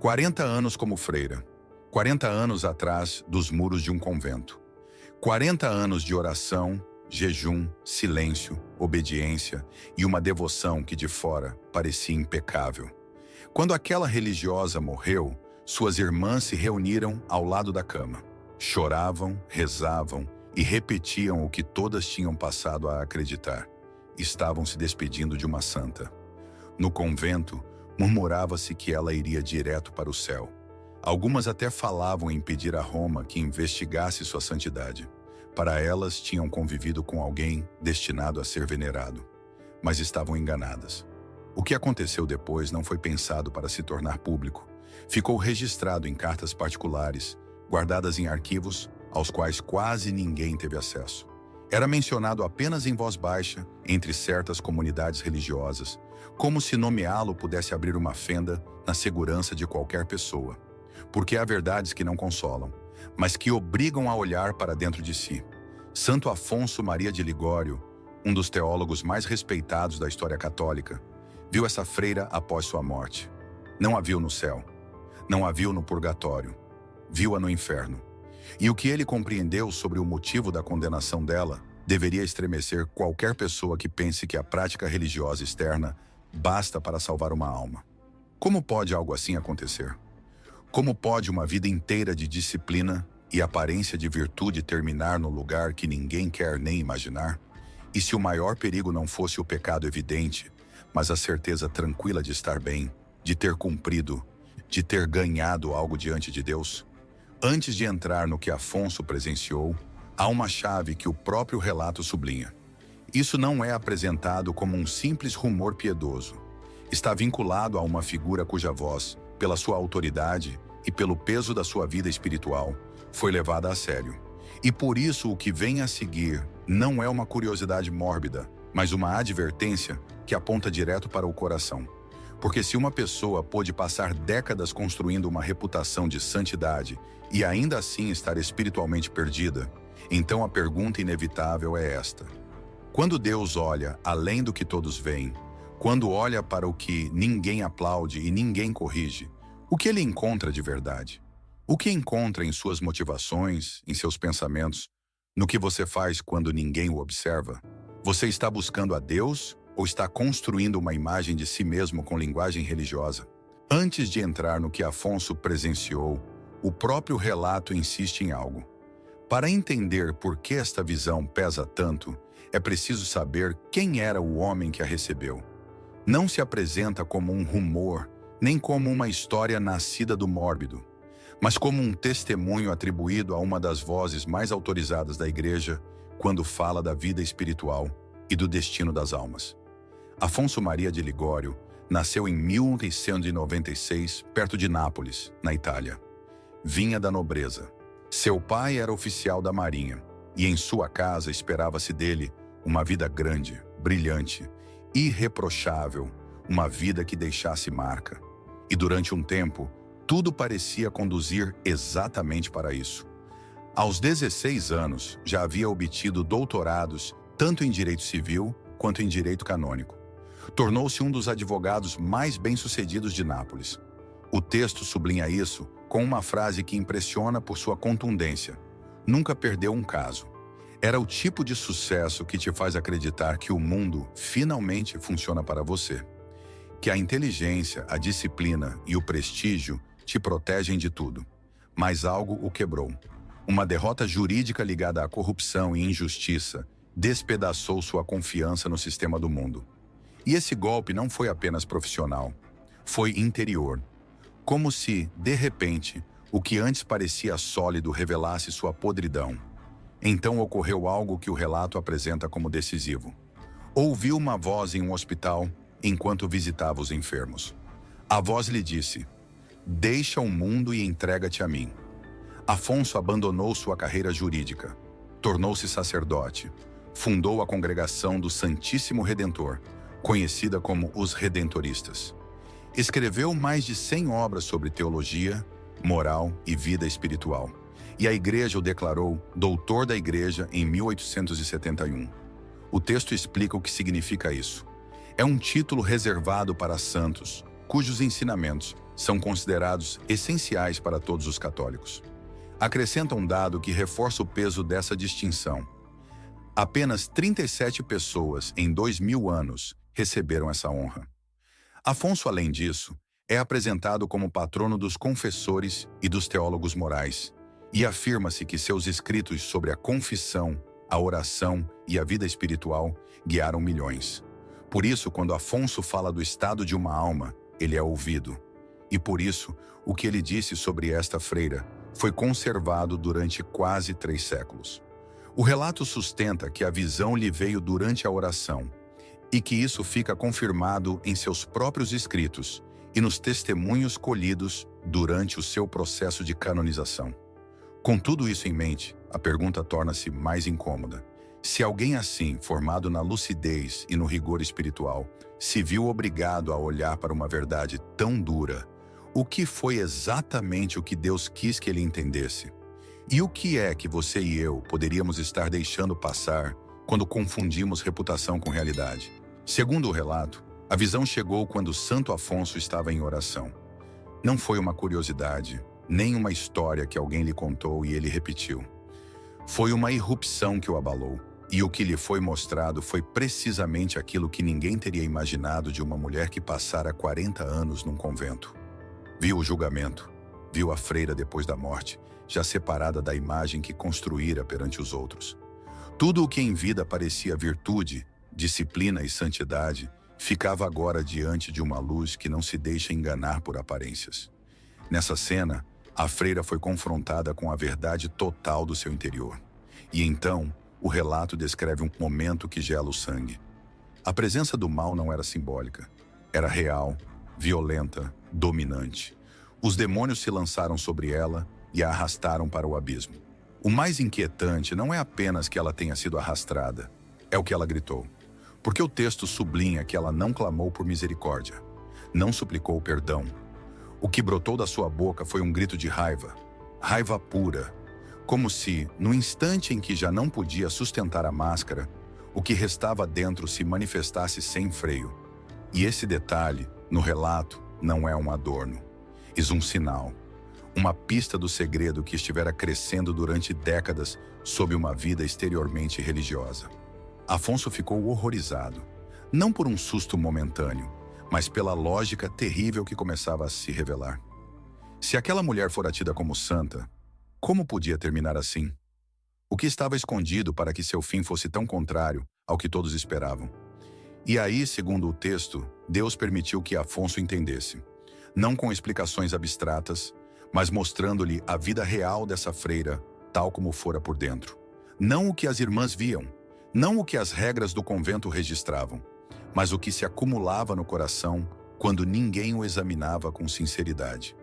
40 anos como freira. 40 anos atrás dos muros de um convento. 40 anos de oração, jejum, silêncio, obediência e uma devoção que de fora parecia impecável. Quando aquela religiosa morreu, suas irmãs se reuniram ao lado da cama. Choravam, rezavam e repetiam o que todas tinham passado a acreditar. Estavam se despedindo de uma santa. No convento, murmurava-se que ela iria direto para o céu. Algumas até falavam em pedir a Roma que investigasse sua santidade. Para elas, tinham convivido com alguém destinado a ser venerado. Mas estavam enganadas. O que aconteceu depois não foi pensado para se tornar público. Ficou registrado em cartas particulares, guardadas em arquivos aos quais quase ninguém teve acesso. Era mencionado apenas em voz baixa, entre certas comunidades religiosas, como se nomeá-lo pudesse abrir uma fenda na segurança de qualquer pessoa. Porque há verdades que não consolam, mas que obrigam a olhar para dentro de si. Santo Afonso Maria de Ligório, um dos teólogos mais respeitados da história católica, viu essa freira após sua morte. Não a viu no céu, não a viu no purgatório, viu-a no inferno. E o que ele compreendeu sobre o motivo da condenação dela deveria estremecer qualquer pessoa que pense que a prática religiosa externa basta para salvar uma alma. Como pode algo assim acontecer? Como pode uma vida inteira de disciplina e aparência de virtude terminar no lugar que ninguém quer nem imaginar? E se o maior perigo não fosse o pecado evidente, mas a certeza tranquila de estar bem, de ter cumprido, de ter ganhado algo diante de Deus? Antes de entrar no que Afonso presenciou, há uma chave que o próprio relato sublinha. Isso não é apresentado como um simples rumor piedoso. Está vinculado a uma figura cuja voz, pela sua autoridade e pelo peso da sua vida espiritual, foi levada a sério. E por isso o que vem a seguir não é uma curiosidade mórbida, mas uma advertência que aponta direto para o coração. Porque se uma pessoa pôde passar décadas construindo uma reputação de santidade e ainda assim estar espiritualmente perdida, então a pergunta inevitável é esta: quando Deus olha além do que todos veem, quando olha para o que ninguém aplaude e ninguém corrige, o que ele encontra de verdade? O que encontra em suas motivações, em seus pensamentos, no que você faz quando ninguém o observa? Você está buscando a Deus ou está construindo uma imagem de si mesmo com linguagem religiosa? Antes de entrar no que Afonso presenciou, o próprio relato insiste em algo. Para entender por que esta visão pesa tanto, é preciso saber quem era o homem que a recebeu. Não se apresenta como um rumor, nem como uma história nascida do mórbido, mas como um testemunho atribuído a uma das vozes mais autorizadas da Igreja quando fala da vida espiritual e do destino das almas. Afonso Maria de Ligório nasceu em 1696, perto de Nápoles, na Itália. Vinha da nobreza. Seu pai era oficial da marinha, e em sua casa esperava-se dele uma vida grande, brilhante, irreprochável, uma vida que deixasse marca. E durante um tempo, tudo parecia conduzir exatamente para isso. Aos 16 anos, já havia obtido doutorados tanto em direito civil quanto em direito canônico. Tornou-se um dos advogados mais bem-sucedidos de Nápoles. O texto sublinha isso com uma frase que impressiona por sua contundência. Nunca perdeu um caso. Era o tipo de sucesso que te faz acreditar que o mundo finalmente funciona para você. Que a inteligência, a disciplina e o prestígio te protegem de tudo. Mas algo o quebrou. Uma derrota jurídica ligada à corrupção e injustiça despedaçou sua confiança no sistema do mundo. E esse golpe não foi apenas profissional, foi interior. Como se, de repente, o que antes parecia sólido revelasse sua podridão. Então ocorreu algo que o relato apresenta como decisivo. Ouviu uma voz em um hospital enquanto visitava os enfermos. A voz lhe disse: "Deixa o mundo e entrega-te a mim." Afonso abandonou sua carreira jurídica, tornou-se sacerdote, fundou a Congregação do Santíssimo Redentor, conhecida como os Redentoristas. Escreveu mais de 100 obras sobre teologia, moral e vida espiritual, e a Igreja o declarou doutor da Igreja em 1871. O texto explica o que significa isso. É um título reservado para santos, cujos ensinamentos, são considerados essenciais para todos os católicos. Acrescenta um dado que reforça o peso dessa distinção. Apenas 37 pessoas em 2000 anos receberam essa honra. Afonso, além disso, é apresentado como patrono dos confessores e dos teólogos morais, e afirma-se que seus escritos sobre a confissão, a oração e a vida espiritual guiaram milhões. Por isso, quando Afonso fala do estado de uma alma, ele é ouvido. E por isso, o que ele disse sobre esta freira foi conservado durante quase 3 séculos. O relato sustenta que a visão lhe veio durante a oração, e que isso fica confirmado em seus próprios escritos e nos testemunhos colhidos durante o seu processo de canonização. Com tudo isso em mente, a pergunta torna-se mais incômoda. Se alguém assim, formado na lucidez e no rigor espiritual, se viu obrigado a olhar para uma verdade tão dura, o que foi exatamente o que Deus quis que ele entendesse? E o que é que você e eu poderíamos estar deixando passar quando confundimos reputação com realidade? Segundo o relato, a visão chegou quando Santo Afonso estava em oração. Não foi uma curiosidade, nem uma história que alguém lhe contou e ele repetiu. Foi uma irrupção que o abalou, e o que lhe foi mostrado foi precisamente aquilo que ninguém teria imaginado de uma mulher que passara 40 anos num convento. Viu o julgamento, viu a freira depois da morte, já separada da imagem que construíra perante os outros. Tudo o que em vida parecia virtude, disciplina e santidade, ficava agora diante de uma luz que não se deixa enganar por aparências. Nessa cena, a freira foi confrontada com a verdade total do seu interior. E então, o relato descreve um momento que gela o sangue. A presença do mal não era simbólica. Era real, violenta, dominante. Os demônios se lançaram sobre ela e a arrastaram para o abismo. O mais inquietante não é apenas que ela tenha sido arrastada, é o que ela gritou. Porque o texto sublinha que ela não clamou por misericórdia, não suplicou perdão. O que brotou da sua boca foi um grito de raiva, raiva pura, como se, no instante em que já não podia sustentar a máscara, o que restava dentro se manifestasse sem freio. E esse detalhe, no relato, não é um adorno, é um sinal, uma pista do segredo que estivera crescendo durante décadas sob uma vida exteriormente religiosa. Afonso ficou horrorizado, não por um susto momentâneo, mas pela lógica terrível que começava a se revelar. Se aquela mulher fora tida como santa, como podia terminar assim? O que estava escondido para que seu fim fosse tão contrário ao que todos esperavam? E aí, segundo o texto, Deus permitiu que Afonso entendesse, não com explicações abstratas, mas mostrando-lhe a vida real dessa freira, tal como fora por dentro. Não o que as irmãs viam, não o que as regras do convento registravam, mas o que se acumulava no coração quando ninguém o examinava com sinceridade.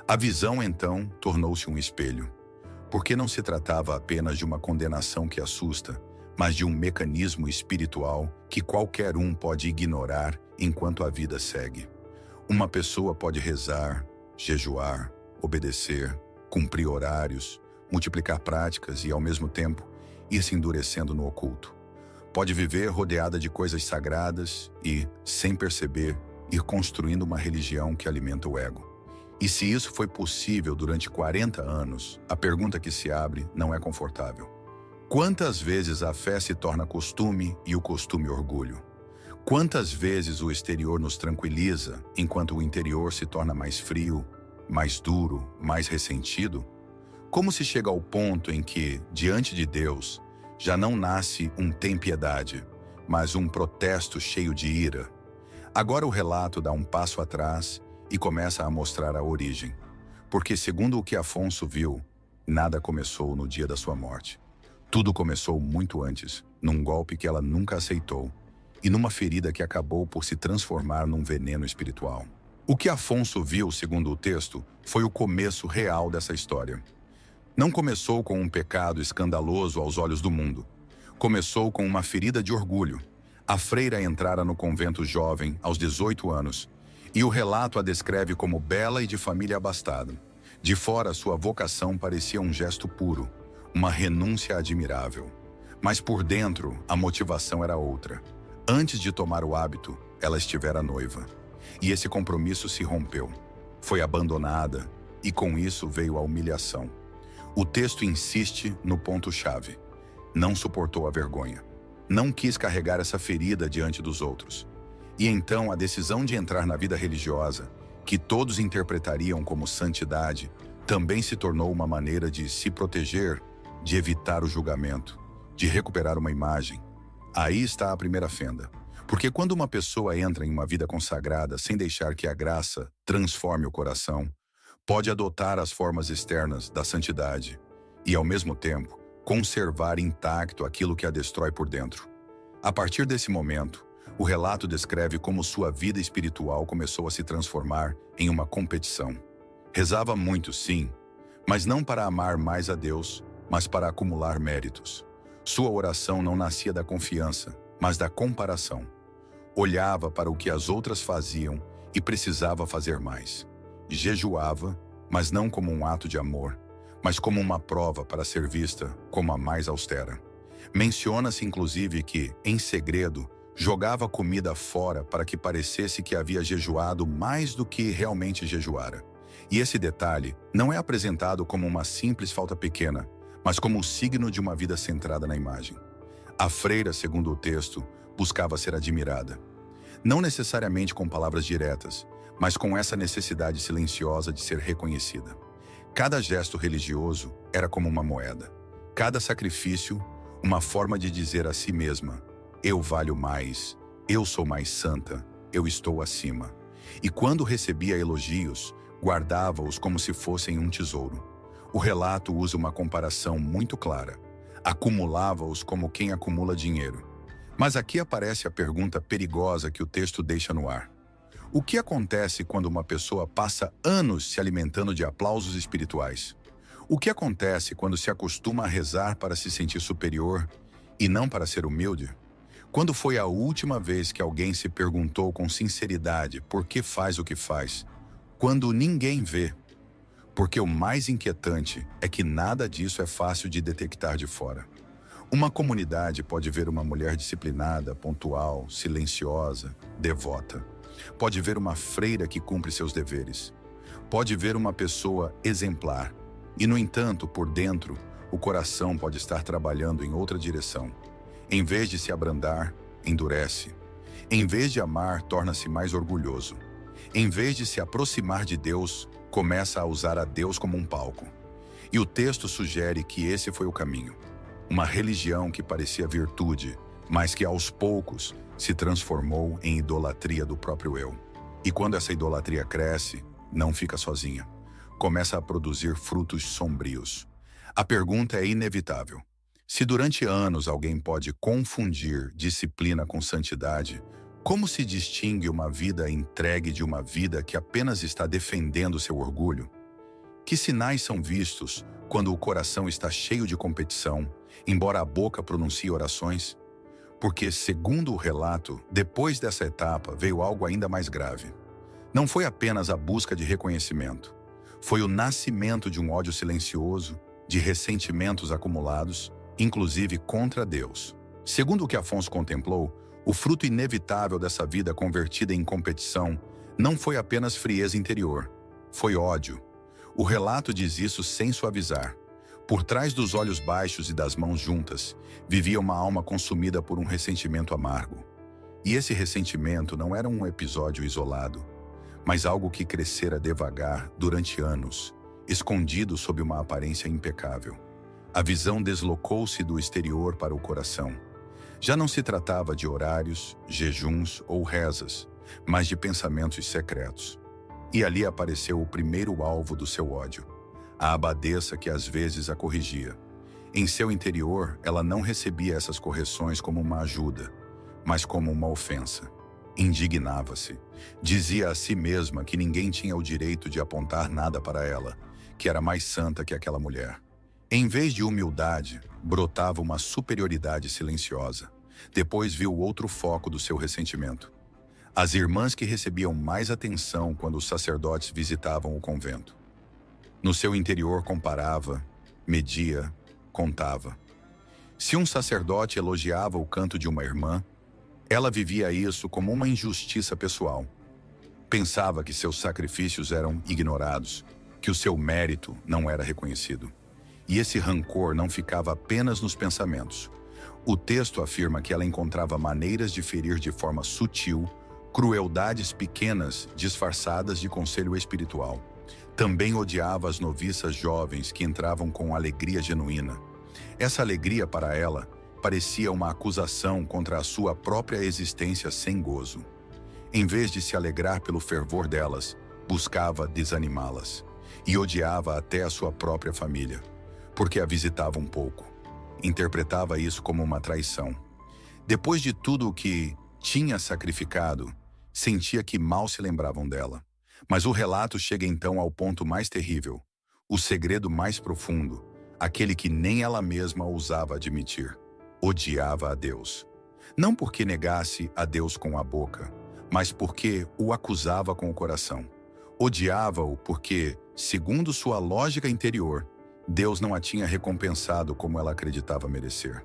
A visão, então, tornou-se um espelho, porque não se tratava apenas de uma condenação que assusta, mas de um mecanismo espiritual que qualquer um pode ignorar enquanto a vida segue. Uma pessoa pode rezar, jejuar, obedecer, cumprir horários, multiplicar práticas e, ao mesmo tempo, ir se endurecendo no oculto. Pode viver rodeada de coisas sagradas e, sem perceber, ir construindo uma religião que alimenta o ego. E se isso foi possível durante 40 anos, a pergunta que se abre não é confortável. Quantas vezes a fé se torna costume e o costume orgulho? Quantas vezes o exterior nos tranquiliza, enquanto o interior se torna mais frio, mais duro, mais ressentido? Como se chega ao ponto em que, diante de Deus, já não nasce um tem piedade, mas um protesto cheio de ira? Agora o relato dá um passo atrás e começa a mostrar a origem. Porque, segundo o que Afonso viu, nada começou no dia da sua morte. Tudo começou muito antes, num golpe que ela nunca aceitou, e numa ferida que acabou por se transformar num veneno espiritual. O que Afonso viu, segundo o texto, foi o começo real dessa história. Não começou com um pecado escandaloso aos olhos do mundo. Começou com uma ferida de orgulho. A freira entrara no convento jovem, aos 18 anos, e o relato a descreve como bela e de família abastada. De fora, sua vocação parecia um gesto puro, uma renúncia admirável. Mas por dentro, a motivação era outra. Antes de tomar o hábito, ela estivera noiva. E esse compromisso se rompeu. foi abandonada e com isso veio a humilhação. O texto insiste no ponto-chave. Não suportou a vergonha. Não quis carregar essa ferida diante dos outros. E então a decisão de entrar na vida religiosa, que todos interpretariam como santidade, também se tornou uma maneira de se proteger, de evitar o julgamento, de recuperar uma imagem. Aí está a primeira fenda. Porque quando uma pessoa entra em uma vida consagrada sem deixar que a graça transforme o coração, pode adotar as formas externas da santidade e, ao mesmo tempo, conservar intacto aquilo que a destrói por dentro. A partir desse momento, o relato descreve como sua vida espiritual começou a se transformar em uma competição. Rezava muito, sim, mas não para amar mais a Deus, mas para acumular méritos. Sua oração não nascia da confiança, mas da comparação. Olhava para o que as outras faziam e precisava fazer mais. Jejuava, mas não como um ato de amor, mas como uma prova para ser vista como a mais austera. Menciona-se inclusive que, em segredo, jogava comida fora para que parecesse que havia jejuado mais do que realmente jejuara. E esse detalhe não é apresentado como uma simples falta pequena, mas como o signo de uma vida centrada na imagem. A freira, segundo o texto, buscava ser admirada. Não necessariamente com palavras diretas, mas com essa necessidade silenciosa de ser reconhecida. Cada gesto religioso era como uma moeda. Cada sacrifício, uma forma de dizer a si mesma: eu valho mais, eu sou mais santa, eu estou acima. E quando recebia elogios, guardava-os como se fossem um tesouro. O relato usa uma comparação muito clara. Acumulava-os como quem acumula dinheiro. Mas aqui aparece a pergunta perigosa que o texto deixa no ar. O que acontece quando uma pessoa passa anos se alimentando de aplausos espirituais? O que acontece quando se acostuma a rezar para se sentir superior e não para ser humilde? Quando foi a última vez que alguém se perguntou com sinceridade por que faz o que faz, quando ninguém vê? Porque o mais inquietante é que nada disso é fácil de detectar de fora. Uma comunidade pode ver uma mulher disciplinada, pontual, silenciosa, devota. Pode ver uma freira que cumpre seus deveres. Pode ver uma pessoa exemplar. E, no entanto, por dentro, o coração pode estar trabalhando em outra direção. Em vez de se abrandar, endurece. Em vez de amar, torna-se mais orgulhoso. Em vez de se aproximar de Deus, começa a usar a Deus como um palco. E o texto sugere que esse foi o caminho. Uma religião que parecia virtude, mas que aos poucos se transformou em idolatria do próprio eu. E quando essa idolatria cresce, não fica sozinha. Começa a produzir frutos sombrios. A pergunta é inevitável. Se durante anos alguém pode confundir disciplina com santidade, como se distingue uma vida entregue de uma vida que apenas está defendendo seu orgulho? Que sinais são vistos quando o coração está cheio de competição, embora a boca pronuncie orações? Porque, segundo o relato, depois dessa etapa veio algo ainda mais grave. Não foi apenas a busca de reconhecimento. Foi o nascimento de um ódio silencioso, de ressentimentos acumulados, inclusive contra Deus. Segundo o que Afonso contemplou, o fruto inevitável dessa vida convertida em competição não foi apenas frieza interior, foi ódio. O relato diz isso sem suavizar. Por trás dos olhos baixos e das mãos juntas, vivia uma alma consumida por um ressentimento amargo. E esse ressentimento não era um episódio isolado, mas algo que crescera devagar durante anos, escondido sob uma aparência impecável. A visão deslocou-se do exterior para o coração. Já não se tratava de horários, jejuns ou rezas, mas de pensamentos secretos. E ali apareceu o primeiro alvo do seu ódio, a abadesa que às vezes a corrigia. Em seu interior, ela não recebia essas correções como uma ajuda, mas como uma ofensa. Indignava-se. Dizia a si mesma que ninguém tinha o direito de apontar nada para ela, que era mais santa que aquela mulher. Em vez de humildade, brotava uma superioridade silenciosa. Depois viu outro foco do seu ressentimento. As irmãs que recebiam mais atenção quando os sacerdotes visitavam o convento. No seu interior comparava, media, contava. Se um sacerdote elogiava o canto de uma irmã, ela vivia isso como uma injustiça pessoal. Pensava que seus sacrifícios eram ignorados, que o seu mérito não era reconhecido. E esse rancor não ficava apenas nos pensamentos. O texto afirma que ela encontrava maneiras de ferir de forma sutil, crueldades pequenas disfarçadas de conselho espiritual. Também odiava as noviças jovens que entravam com alegria genuína. Essa alegria para ela parecia uma acusação contra a sua própria existência sem gozo. Em vez de se alegrar pelo fervor delas, buscava desanimá-las. E odiava até a sua própria família, porque a visitava um pouco. Interpretava isso como uma traição. Depois de tudo o que tinha sacrificado, sentia que mal se lembravam dela. Mas o relato chega então ao ponto mais terrível, o segredo mais profundo, aquele que nem ela mesma ousava admitir. Odiava a Deus. Não porque negasse a Deus com a boca, mas porque o acusava com o coração. Odiava-o porque, segundo sua lógica interior, Deus não a tinha recompensado como ela acreditava merecer.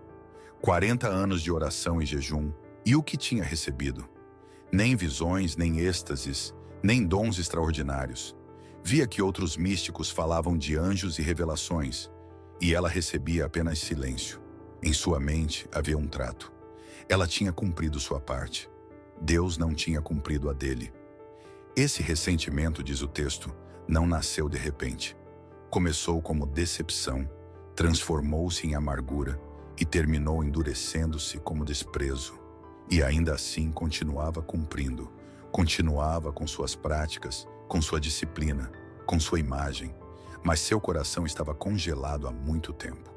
40 anos de oração e jejum, e o que tinha recebido? Nem visões, nem êxtases, nem dons extraordinários. Via que outros místicos falavam de anjos e revelações, e ela recebia apenas silêncio. Em sua mente havia um trato. Ela tinha cumprido sua parte. Deus não tinha cumprido a dele. Esse ressentimento, diz o texto, não nasceu de repente. Começou como decepção, transformou-se em amargura e terminou endurecendo-se como desprezo. E ainda assim continuava cumprindo, continuava com suas práticas, com sua disciplina, com sua imagem, mas seu coração estava congelado há muito tempo.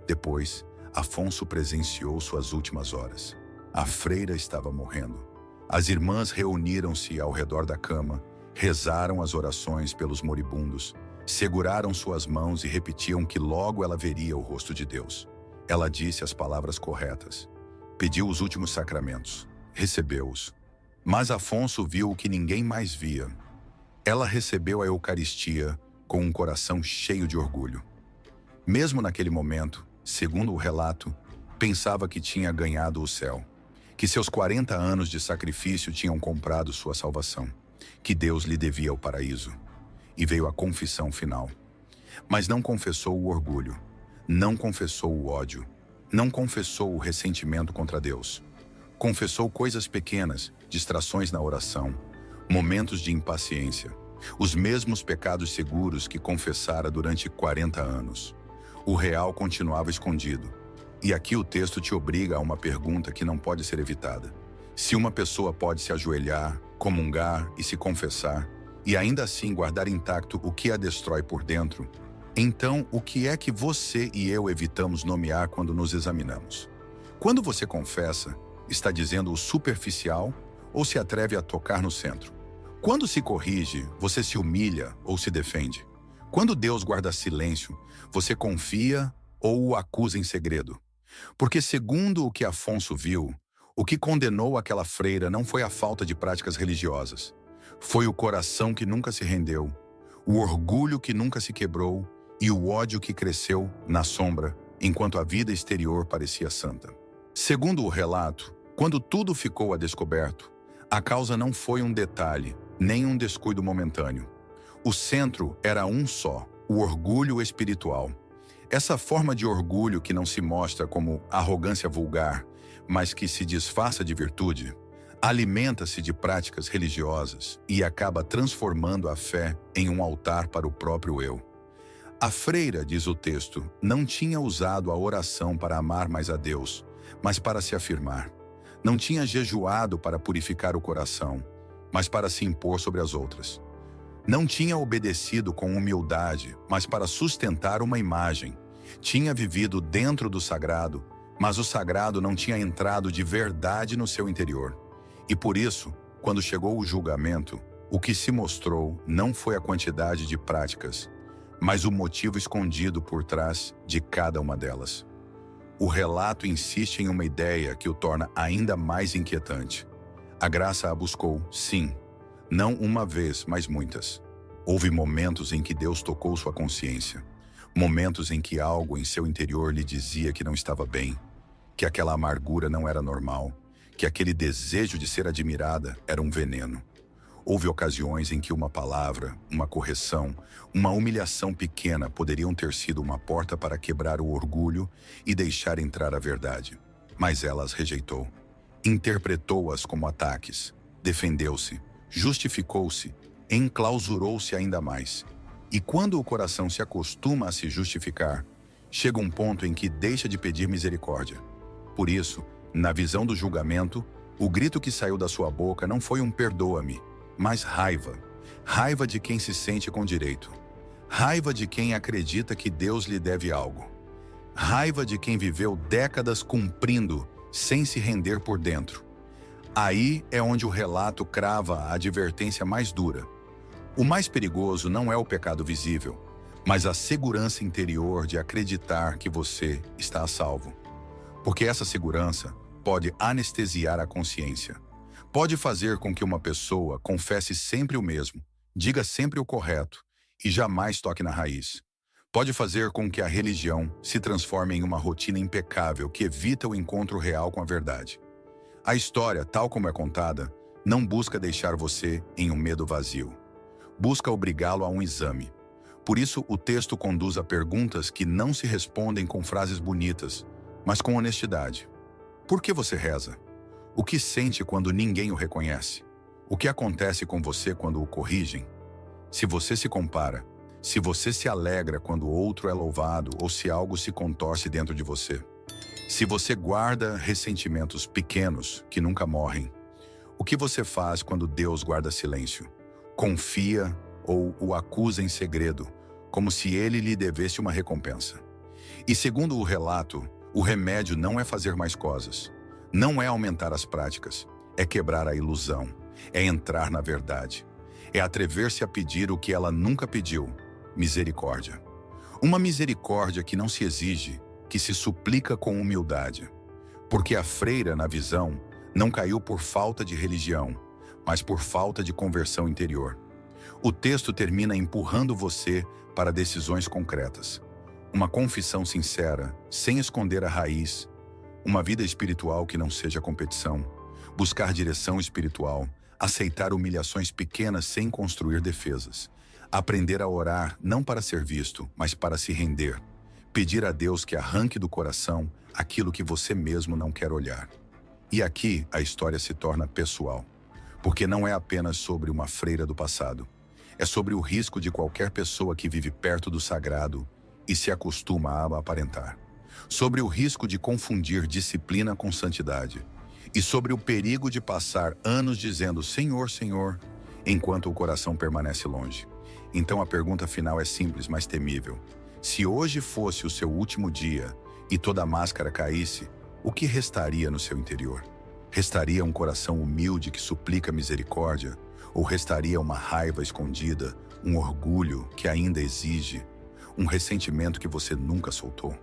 Depois, Afonso presenciou suas últimas horas. A freira estava morrendo. As irmãs reuniram-se ao redor da cama, rezaram as orações pelos moribundos, seguraram suas mãos e repetiam que logo ela veria o rosto de Deus. Ela disse as palavras corretas. Pediu os últimos sacramentos. Recebeu-os. Mas Afonso viu o que ninguém mais via. Ela recebeu a Eucaristia com um coração cheio de orgulho. Mesmo naquele momento, segundo o relato, pensava que tinha ganhado o céu, que seus 40 anos de sacrifício tinham comprado sua salvação, que Deus lhe devia o paraíso. E veio a confissão final. Mas não confessou o orgulho, não confessou o ódio, não confessou o ressentimento contra Deus. Confessou coisas pequenas, distrações na oração, momentos de impaciência, os mesmos pecados seguros que confessara durante 40 anos. O real continuava escondido. E aqui o texto te obriga a uma pergunta que não pode ser evitada. Se uma pessoa pode se ajoelhar, comungar e se confessar, e ainda assim guardar intacto o que a destrói por dentro, então o que é que você e eu evitamos nomear quando nos examinamos? Quando você confessa, está dizendo o superficial ou se atreve a tocar no centro? Quando se corrige, você se humilha ou se defende? Quando Deus guarda silêncio, você confia ou o acusa em segredo? Porque segundo o que Afonso viu, o que condenou aquela freira não foi a falta de práticas religiosas. Foi o coração que nunca se rendeu, o orgulho que nunca se quebrou e o ódio que cresceu na sombra, enquanto a vida exterior parecia santa. Segundo o relato, quando tudo ficou a descoberto, a causa não foi um detalhe, nem um descuido momentâneo. O centro era um só, o orgulho espiritual. Essa forma de orgulho que não se mostra como arrogância vulgar, mas que se disfarça de virtude, alimenta-se de práticas religiosas e acaba transformando a fé em um altar para o próprio eu. A freira, diz o texto, não tinha usado a oração para amar mais a Deus, mas para se afirmar. Não tinha jejuado para purificar o coração, mas para se impor sobre as outras. Não tinha obedecido com humildade, mas para sustentar uma imagem. Tinha vivido dentro do sagrado, mas o sagrado não tinha entrado de verdade no seu interior. E por isso, quando chegou o julgamento, o que se mostrou não foi a quantidade de práticas, mas o motivo escondido por trás de cada uma delas. O relato insiste em uma ideia que o torna ainda mais inquietante. A graça a buscou, sim, não uma vez, mas muitas. Houve momentos em que Deus tocou sua consciência, momentos em que algo em seu interior lhe dizia que não estava bem, que aquela amargura não era normal, que aquele desejo de ser admirada era um veneno. Houve ocasiões em que uma palavra, uma correção, uma humilhação pequena poderiam ter sido uma porta para quebrar o orgulho e deixar entrar a verdade. Mas ela as rejeitou. Interpretou-as como ataques, defendeu-se, justificou-se, enclausurou-se ainda mais. E quando o coração se acostuma a se justificar, chega um ponto em que deixa de pedir misericórdia. Por isso, na visão do julgamento, o grito que saiu da sua boca não foi um perdoa-me, mas raiva. Raiva de quem se sente com direito. Raiva de quem acredita que Deus lhe deve algo. Raiva de quem viveu décadas cumprindo sem se render por dentro. Aí é onde o relato crava a advertência mais dura. O mais perigoso não é o pecado visível, mas a segurança interior de acreditar que você está a salvo. Porque essa segurança pode anestesiar a consciência. Pode fazer com que uma pessoa confesse sempre o mesmo, diga sempre o correto e jamais toque na raiz. Pode fazer com que a religião se transforme em uma rotina impecável que evita o encontro real com a verdade. A história, tal como é contada, não busca deixar você em um medo vazio. Busca obrigá-lo a um exame. Por isso, o texto conduz a perguntas que não se respondem com frases bonitas, mas com honestidade. Por que você reza? O que sente quando ninguém o reconhece? O que acontece com você quando o corrigem? Se você se compara, se você se alegra quando outro é louvado ou se algo se contorce dentro de você. Se você guarda ressentimentos pequenos que nunca morrem, o que você faz quando Deus guarda silêncio? Confia ou o acusa em segredo, como se ele lhe devesse uma recompensa. E segundo o relato, o remédio não é fazer mais coisas, não é aumentar as práticas, é quebrar a ilusão, é entrar na verdade, é atrever-se a pedir o que ela nunca pediu, misericórdia. Uma misericórdia que não se exige, que se suplica com humildade. Porque a freira, na visão, não caiu por falta de religião, mas por falta de conversão interior. O texto termina empurrando você para decisões concretas. Uma confissão sincera, sem esconder a raiz. Uma vida espiritual que não seja competição. Buscar direção espiritual. Aceitar humilhações pequenas sem construir defesas. Aprender a orar não para ser visto, mas para se render. Pedir a Deus que arranque do coração aquilo que você mesmo não quer olhar. E aqui a história se torna pessoal. Porque não é apenas sobre uma freira do passado. É sobre o risco de qualquer pessoa que vive perto do sagrado e se acostuma a aparentar. Sobre o risco de confundir disciplina com santidade. E sobre o perigo de passar anos dizendo Senhor, Senhor, enquanto o coração permanece longe. Então a pergunta final é simples, mas temível. Se hoje fosse o seu último dia e toda a máscara caísse, o que restaria no seu interior? Restaria um coração humilde que suplica misericórdia? Ou restaria uma raiva escondida, um orgulho que ainda exige, um ressentimento que você nunca soltou?